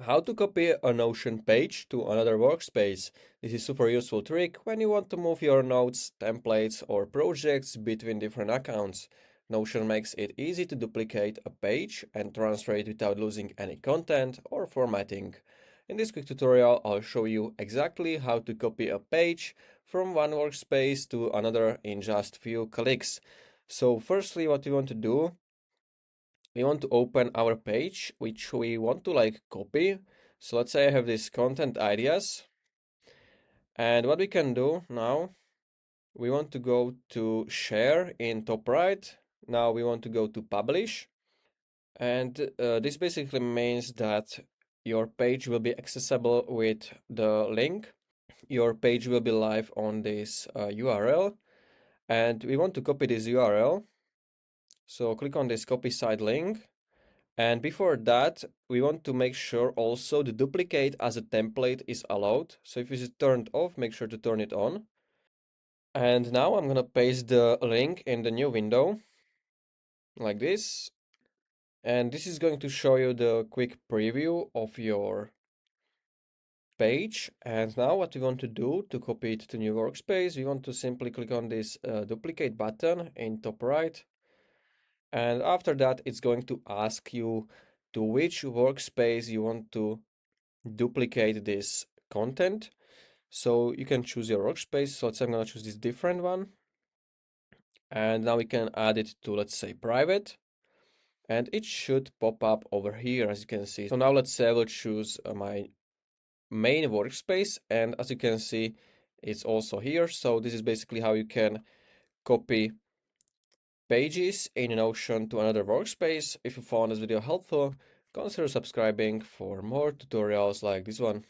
How to copy a Notion page to another workspace. This is super useful trick when you want to move your notes, templates or projects between different accounts. Notion makes it easy to duplicate a page and transfer it without losing any content or formatting. In this quick tutorial, I'll show you exactly how to copy a page from one workspace to another in just few clicks. So firstly, what we want to do, we want to open our page, which we want to copy. So let's say I have this content ideas. And what we can do now, we want to go to share in top right. Now we want to go to publish. And this basically means that your page will be accessible with the link. Your page will be live on this URL. And we want to copy this URL. So click on this copy site link. And before that, we want to make sure also the duplicate as a template is allowed. So if it is turned off, make sure to turn it on. And now I'm gonna paste the link in the new window like this. And this is going to show you the quick preview of your page. And now what we want to do to copy it to new workspace, we want to simply click on this duplicate button in top right. And after that, it's going to ask you to which workspace you want to duplicate this content. So you can choose your workspace. So let's say I'm going to choose this different one. And now we can add it to, let's say, private. And it should pop up over here, as you can see. So now let's say I will choose my main workspace. And as you can see, it's also here. So this is basically how you can copy pages in Notion to another workspace. If you found this video helpful, consider subscribing for more tutorials like this one.